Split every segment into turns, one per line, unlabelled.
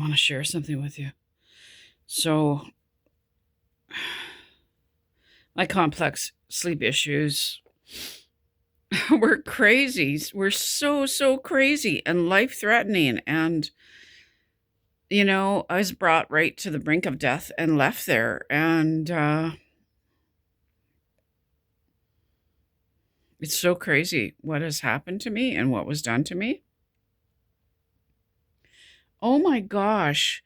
want to share something with you. So, my complex sleep issues were crazy. We're so crazy and life threatening. And, I was brought right to the brink of death and left there. And it's so crazy what has happened to me and what was done to me. Oh my gosh.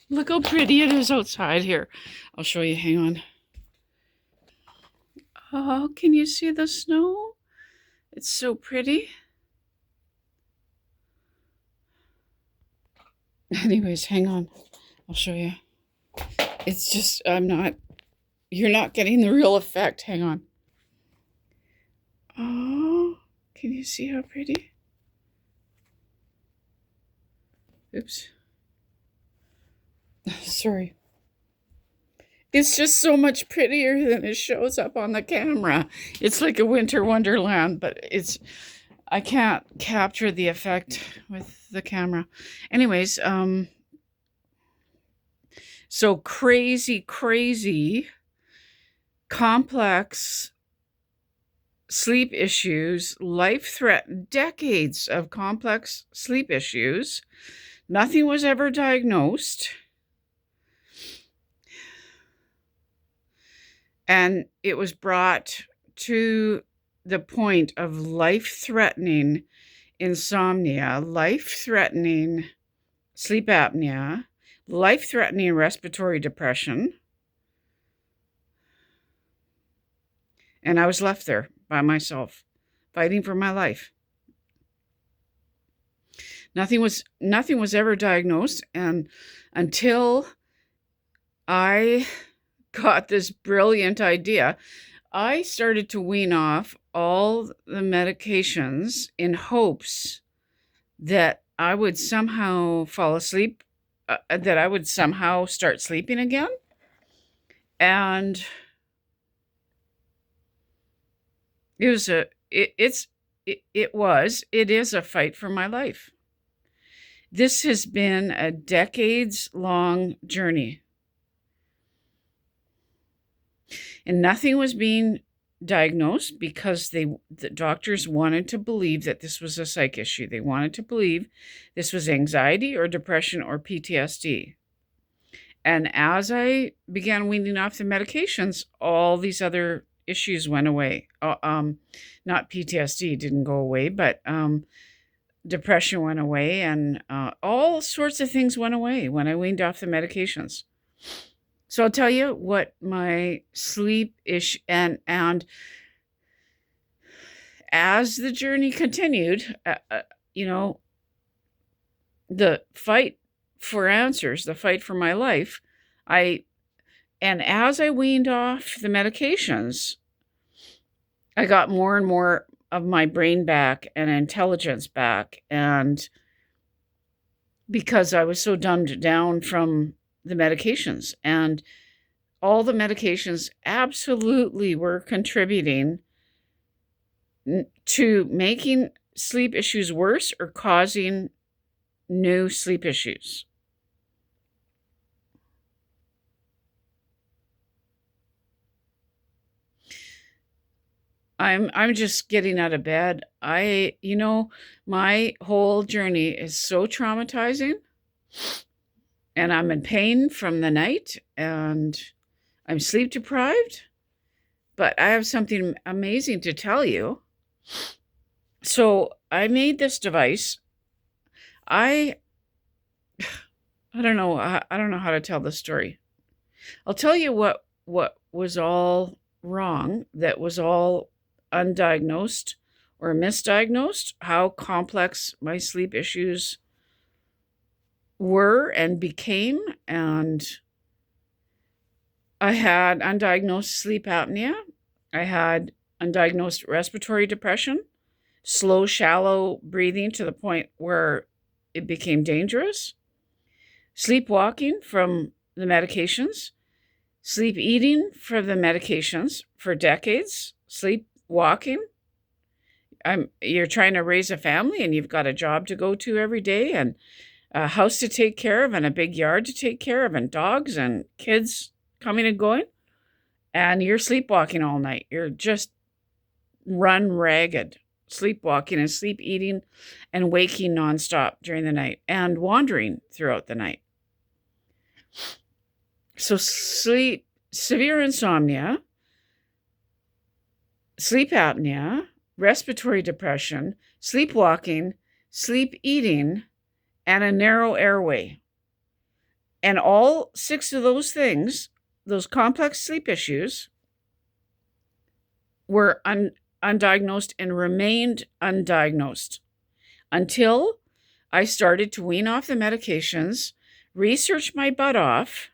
Look how pretty it is outside here. I'll show you. Hang on. Oh, can you see the snow? It's so pretty. Anyways, hang on. I'll show you. It's just, you're not getting the real effect. Hang on. Oh, can you see how pretty? Oops. Sorry. It's just so much prettier than it shows up on the camera. It's like a winter wonderland, but I can't capture the effect with the camera. Anyways, so crazy, complex sleep issues, decades of complex sleep issues. Nothing was ever diagnosed. And it was brought to the point of life-threatening insomnia, life-threatening sleep apnea, life-threatening respiratory depression. And I was left there by myself, fighting for my life. Nothing was ever diagnosed, and until I got this brilliant idea, I started to wean off all the medications in hopes that I would somehow fall asleep, that I would somehow start sleeping again. And it is a fight for my life. This has been a decades-long journey. And nothing was being diagnosed because the doctors wanted to believe that this was a psych issue. They wanted to believe this was anxiety or depression or PTSD. And as I began weaning off the medications, all these other issues went away. Not PTSD didn't go away, but depression went away, and all sorts of things went away when I weaned off the medications. So I'll tell you what my sleep issue, and as the journey continued, the fight for answers, the fight for my life, and as I weaned off the medications, I got more and more of my brain back and intelligence back. And because I was so dumbed down from the medications, and all the medications absolutely were contributing to making sleep issues worse or causing new sleep issues. I'm just getting out of bed. My whole journey is so traumatizing, and I'm in pain from the night, and I'm sleep deprived, but I have something amazing to tell you. So I made this device. I don't know. I don't know how to tell this story. I'll tell you what was all wrong, that was all undiagnosed or misdiagnosed, how complex my sleep issues were and became. And I had undiagnosed sleep apnea. I had undiagnosed respiratory depression, slow, shallow breathing to the point where it became dangerous, sleepwalking from the medications, sleep eating for the medications for decades, sleepwalking, you're trying to raise a family and you've got a job to go to every day and a house to take care of and a big yard to take care of and dogs and kids coming and going, and you're sleepwalking all night. You're just run ragged, sleepwalking and sleep eating and waking nonstop during the night and wandering throughout the night. So severe insomnia, sleep apnea, respiratory depression, sleepwalking, sleep eating, and a narrow airway. And all 6 of those things, those complex sleep issues, were undiagnosed and remained undiagnosed until I started to wean off the medications, research my butt off,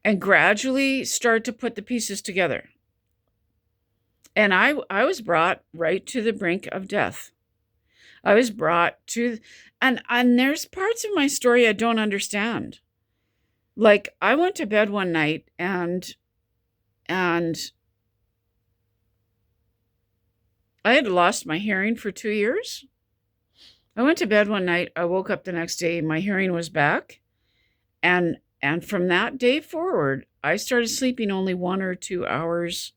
and gradually start to put the pieces together. And I was brought right to the brink of death. I was brought to, and there's parts of my story I don't understand. Like, I went to bed one night and I had lost my hearing for 2 years. I went to bed one night. I woke up the next day. My hearing was back. And from that day forward, I started sleeping only 1 or 2 hours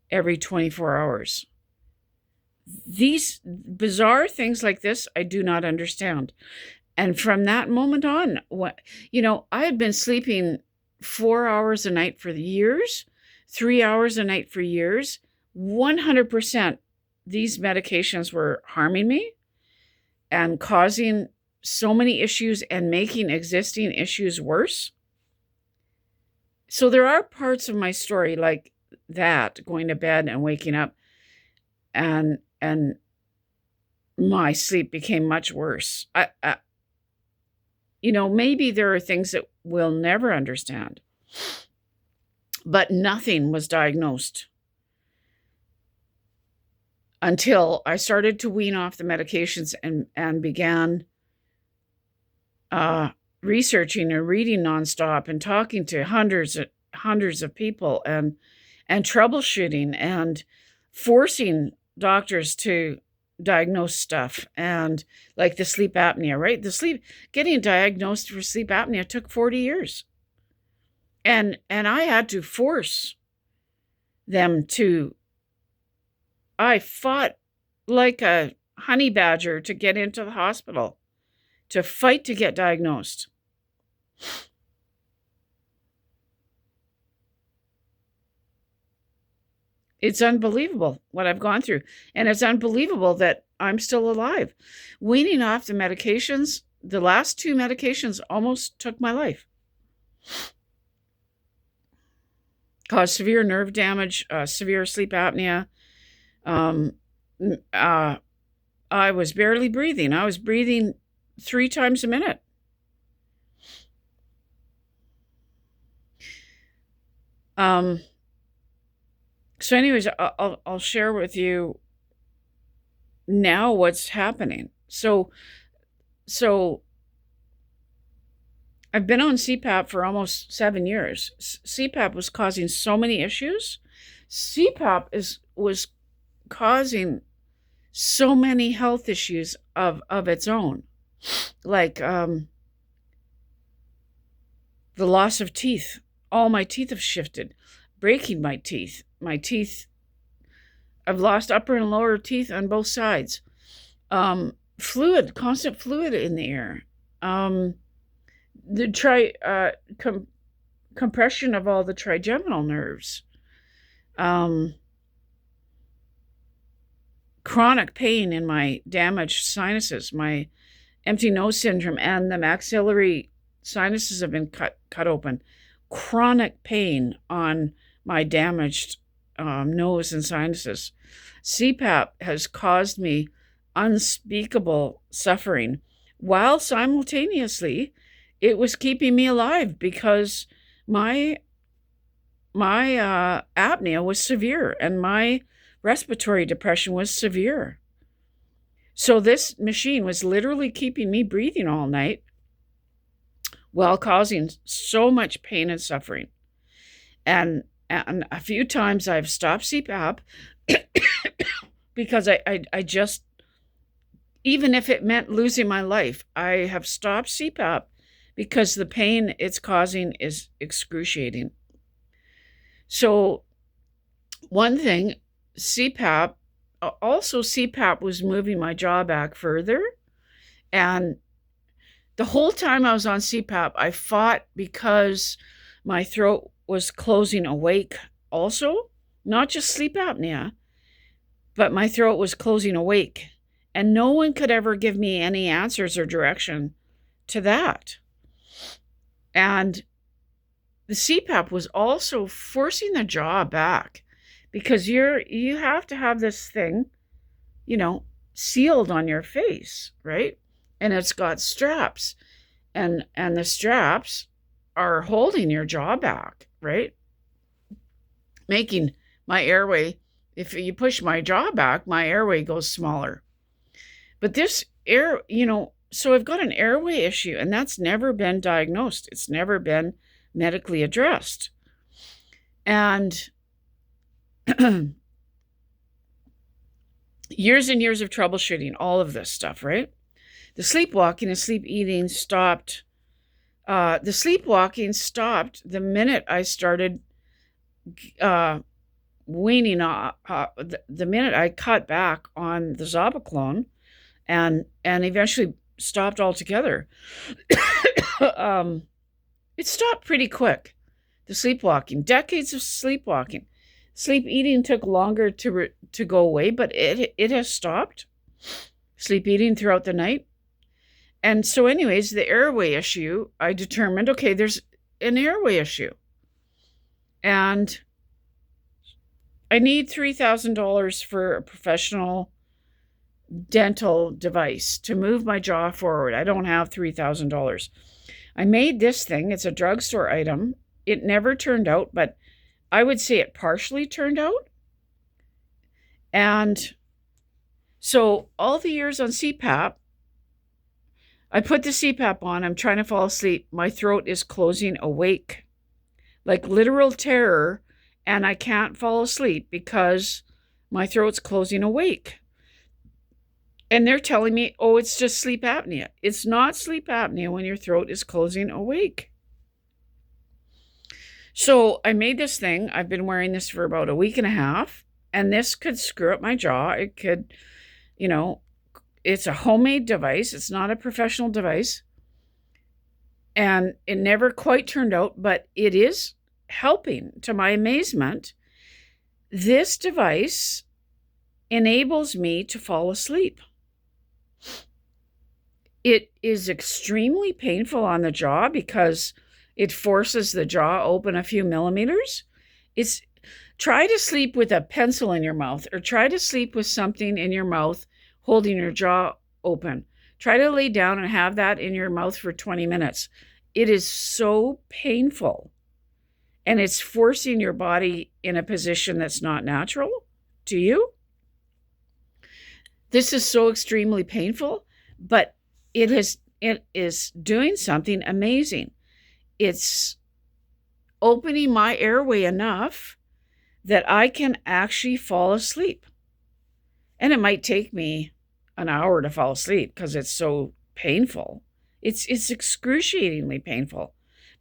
every 24 hours. These bizarre things like this, I do not understand. And from that moment on, I had been sleeping 4 hours a night for years, 3 hours a night for years. 100% these medications were harming me and causing so many issues and making existing issues worse. So there are parts of my story like that, going to bed and waking up, and my sleep became much worse. Maybe there are things that we'll never understand, but nothing was diagnosed until I started to wean off the medications and began researching and reading nonstop and talking to hundreds of people and troubleshooting and forcing doctors to diagnose stuff, and like the sleep apnea, right? Getting diagnosed for sleep apnea took 40 years. And I had to force them to, I fought like a honey badger to get into the hospital, to fight to get diagnosed. It's unbelievable what I've gone through. And it's unbelievable that I'm still alive. Weaning off the medications, the last 2 medications almost took my life. Caused severe nerve damage, severe sleep apnea. I was barely breathing. I was breathing 3 times a minute. So anyways, I'll share with you now what's happening. So I've been on CPAP for almost 7 years. CPAP was causing so many issues. CPAP was causing so many health issues of its own, like the loss of teeth. All my teeth have shifted, breaking my teeth. I've lost upper and lower teeth on both sides. Constant fluid in the ear. The compression of all the trigeminal nerves. Chronic pain in my damaged sinuses, my empty nose syndrome, and the maxillary sinuses have been cut open. Chronic pain on my damaged nose and sinuses. CPAP has caused me unspeakable suffering, while simultaneously it was keeping me alive because my apnea was severe and my respiratory depression was severe. So this machine was literally keeping me breathing all night while causing so much pain and suffering. And a few times I've stopped CPAP because I just, even if it meant losing my life, I have stopped CPAP because the pain it's causing is excruciating. So one thing, CPAP, also CPAP was moving my jaw back further. And the whole time I was on CPAP, I fought because my throat was closing awake also, not just sleep apnea, but my throat was closing awake. And no one could ever give me any answers or direction to that. And the CPAP was also forcing the jaw back, because you have to have this thing, sealed on your face, right? And it's got straps, and the straps are holding your jaw back, right? Making my airway, if you push my jaw back, my airway goes smaller. But this so I've got an airway issue, and that's never been diagnosed. It's never been medically addressed. And years and years of troubleshooting, all of this stuff, right? The sleepwalking and sleep eating stopped. The sleepwalking stopped the minute I started weaning off, the minute I cut back on the Zopiclone, and eventually stopped altogether. It stopped pretty quick. The sleepwalking, decades of sleepwalking. Sleep eating took longer to go away, but it has stopped. Sleep eating throughout the night. And so anyways, the airway issue, I determined, okay, there's an airway issue. And I need $3,000 for a professional dental device to move my jaw forward. I don't have $3,000. I made this thing. It's a drugstore item. It never turned out, but I would say it partially turned out. And so all the years on CPAP, I put the CPAP on. I'm trying to fall asleep. My throat is closing awake, like literal terror, and I can't fall asleep because my throat's closing awake. And they're telling me, oh, it's just sleep apnea. It's not sleep apnea when your throat is closing awake. So I made this thing. I've been wearing this for about a week and a half, and this could screw up my jaw. It could, it's a homemade device. It's not a professional device. And it never quite turned out, but it is helping, to my amazement. This device enables me to fall asleep. It is extremely painful on the jaw because it forces the jaw open a few millimeters. Try to sleep with a pencil in your mouth, or try to sleep with something in your mouth holding your jaw open. Try to lay down and have that in your mouth for 20 minutes. It is so painful, and it's forcing your body in a position that's not natural to you. This is so extremely painful, but it is doing something amazing. It's opening my airway enough that I can actually fall asleep. And it might take me an hour to fall asleep because it's so painful. It's excruciatingly painful,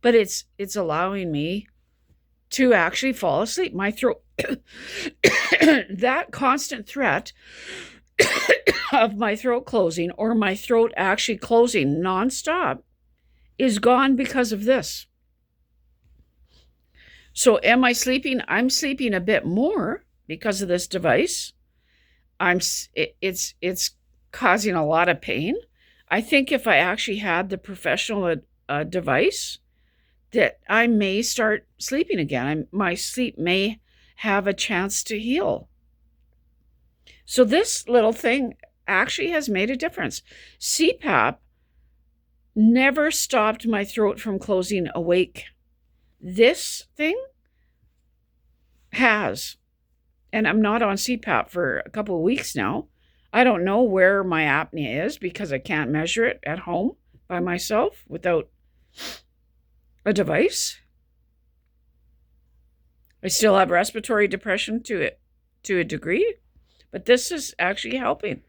but it's allowing me to actually fall asleep. My throat, that constant threat of my throat closing, or my throat actually closing nonstop, is gone because of this. So am I sleeping? I'm sleeping a bit more because of this device. It's causing a lot of pain. I think if I actually had the professional device, that I may start sleeping again. My sleep may have a chance to heal. So this little thing actually has made a difference. CPAP never stopped my throat from closing awake. This thing has. And I'm not on CPAP for a couple of weeks now. I don't know where my apnea is because I can't measure it at home by myself without a device. I still have respiratory depression to a degree, But this is actually helping.